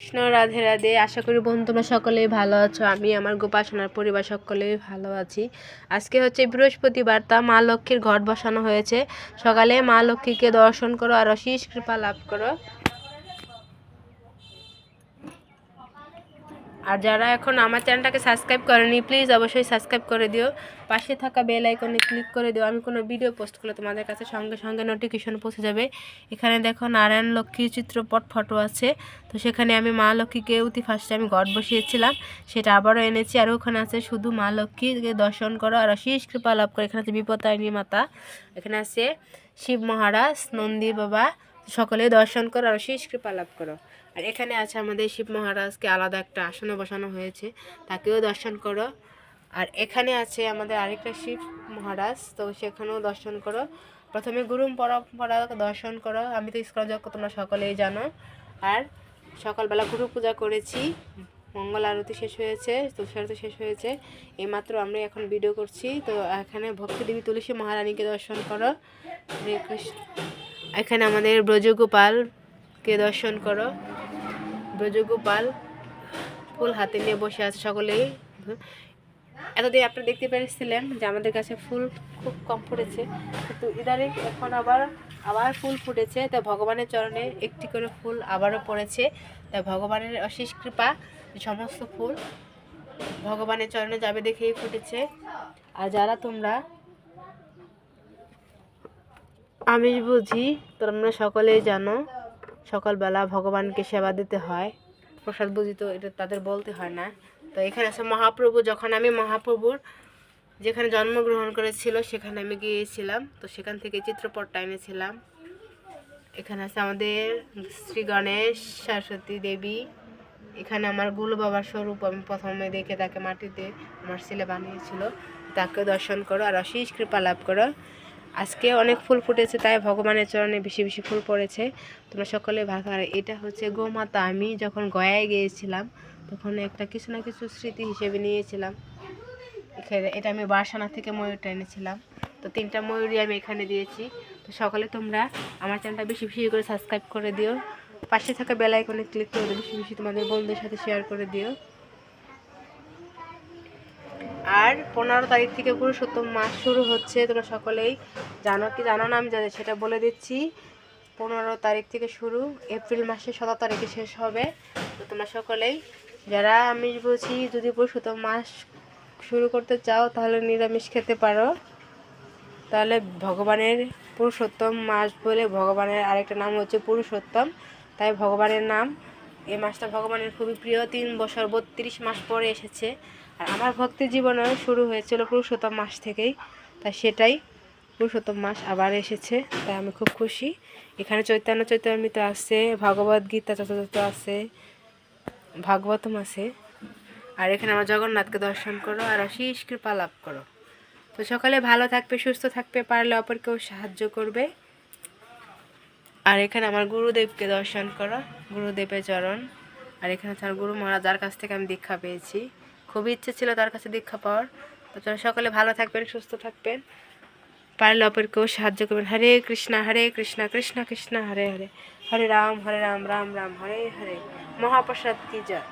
কৃষ্ণ রাধে রাধে। আশা করি বন্ধু তোমরা সকলেই ভালো আছো। আমি আমার গোপাসনার পরিবার সকলেই ভালো আছি। আজকে হচ্ছে বৃহস্পতিবার, তা মা লক্ষ্মীর ঘট বসানো হয়েছে। সকালে মা লক্ষ্মীকে দর্শন করো আর অশেষ কৃপা লাভ করো। আর যারা এখন আমার চ্যানেলটাকে সাবস্ক্রাইব করেনি প্লিজ অবশ্যই সাবস্ক্রাইব করে দিও, পাশে থাকা বেল আইকনে ক্লিক করে দিও। আমি কোনো ভিডিও পোস্ট করলে তোমাদের কাছে সঙ্গে সঙ্গে নোটিফিকেশন পৌঁছে যাবে। এখানে দেখো নারায়ণ লক্ষ্মীর চিত্রপট ফটো আছে, তো সেখানে আমি মা লক্ষ্মীকে অতি ফার্স্টে আমি ঘট বসিয়েছিলাম, সেটা আবারও এনেছি। আর ওখানে আছে শুধু মা লক্ষ্মীকে দর্শন করো আর অশেষ কৃপা লাভ করো। এখানে আছে বিপত্তারিণী মাতা, এখানে আছে শিব মহারাজ, নন্দী বাবা, সকলে দর্শন করো আর অশেষ কৃপা লাভ করো। আর এখানে আছে আমাদের শিব মহারাজকে আলাদা একটা আসনে বসানো হয়েছে, তাকেও দর্শন করো। আর এখানে আছে আমাদের আরেকটা শিব মহারাজ, তো সেখানেও দর্শন করো। প্রথমে গুরু পরম্পরা দর্শন করো, আমি তো স্কলযোগ্য তোমরা সকলেই জানো। আর সকালবেলা গুরু পূজা করেছি, মঙ্গল আরতি শেষ হয়েছে, তুলসী আরতি শেষ হয়েছে, এইমাত্র আমরা এখন ভিডিও করছি। তো এখানে ভক্তি দেবী তুলসী মহারানীকে দর্শন করো। হরে কৃষ্ণ। এখানে আমাদের ব্রজগোপালকে দর্শন করো। ব্রজগোপাল ফুল হাতে নিয়ে বসে আছে সকলেই। এতদিন আপনারা দেখতে পেরেছিলেন যে আমাদের কাছে ফুল খুব কম ফুটেছে, কিন্তু ইদানিং এখন আবার ফুল ফুটেছে। তো ভগবানের চরণে একটি করে ফুল আবারও পড়েছে। তাই ভগবানের অশেষ কৃপা, সমস্ত ফুল ভগবানের চরণে যাবে দেখেই ফুটেছে। আর যারা তোমরা আমি বুঝি তোমরা সকলেই জানো সকালবেলা ভগবানকে সেবা দিতে হয়, প্রসাদ বুঝি, তো এটা তাদের বলতে হয় না। তো এখানে আছে মহাপ্রভু, যখন আমি মহাপ্রভুর যেখানে জন্মগ্রহণ করেছিল সেখানে আমি গিয়েছিলাম, তো সেখান থেকে চিত্রপটটা এনেছিলাম। এখানে আছে আমাদের শ্রী গণেশ, সরস্বতী দেবী। এখানে আমার গুরু বাবার স্বরূপ আমি প্রথমে দেখে তাকে মাটিতে আমার ছেলে বানিয়েছিল, তাকে দর্শন করো আর অশেষ কৃপা লাভ করো। আজকে অনেক ফুল ফুটেছে, তাই ভগবানের চরণে বেশি বেশি ফুল পড়েছে, তোমরা সকলে ভালো। আর এটা হচ্ছে গোমাতা, আমি যখন গয়ায় গিয়েছিলাম তখন একটা কিছু না কিছু স্মৃতি হিসেবে নিয়েছিলাম। এখানে এটা আমি বারসানা থেকে ময়ূরটা এনেছিলাম, তো 3টা ময়ূরই আমি এখানে দিয়েছি। তো সকালে তোমরা আমার চ্যানেলটা বেশি বেশি করে সাবস্ক্রাইব করে দিও, পাশে থাকা বেল আইকনে ক্লিক করে দিও, বেশি বেশি তোমাদের বন্ধুদের সাথে শেয়ার করে দিও। আর 15 তারিখ থেকে পুরুষোত্তম মাস শুরু হচ্ছে, তোমরা সকলেই জানো কি জানো না আমি জানি, সেটা বলে দিচ্ছি। 15 তারিখ থেকে শুরু, এপ্রিল মাসের 17 তারিখে শেষ হবে। তো তোমরা সকলেই যারা আমিষ বুঝি, যদি পুরুষোত্তম মাস শুরু করতে চাও তাহলে নিরামিষ খেতে পারো। তাহলে ভগবানের পুরুষোত্তম মাস বলে, ভগবানের আরেকটা নাম হচ্ছে পুরুষোত্তম, তাই ভগবানের নাম এই মাসটা ভগবানের খুবই প্রিয়। 3 বছর 32 মাস পরে এসেছে। আর আমার ভক্তি জীবনেও শুরু হয়েছিল পুরুষোত্তম মাস থেকেই, তাই সেটাই পুরুষোত্তম মাস আবার এসেছে, তাই আমি খুব খুশি। এখানে চৈতন্য চৈতন্যমৃত আছে, ভগবদ গীতা যথাযথ আছে, ভাগবতম আছে। আর এখানে আমার জগন্নাথকে দর্শন করো আর অশেষ কৃপা লাভ করো। তো সকালে ভালো থাকবে, সুস্থ থাকবে, পারলে অপরকেও সাহায্য করবে। আর এখানে আমার গুরুদেবকে দর্শন করো, গুরুদেবের চরণ। আর এখানে তার গুরু মহারাজ, যার কাছ থেকে আমি দীক্ষা পেয়েছি, খুবই ইচ্ছে ছিল তার কাছে দীক্ষা পাওয়ার। তো সকালে ভালো থাকবেন, সুস্থ থাকবেন, পারলে অপরকেও সাহায্য করবেন। হরে কৃষ্ণ কৃষ্ণ কৃষ্ণ হরে হরে, হরে রাম রাম রাম হরে হরে। মহাপ্রসাদ কি জয়।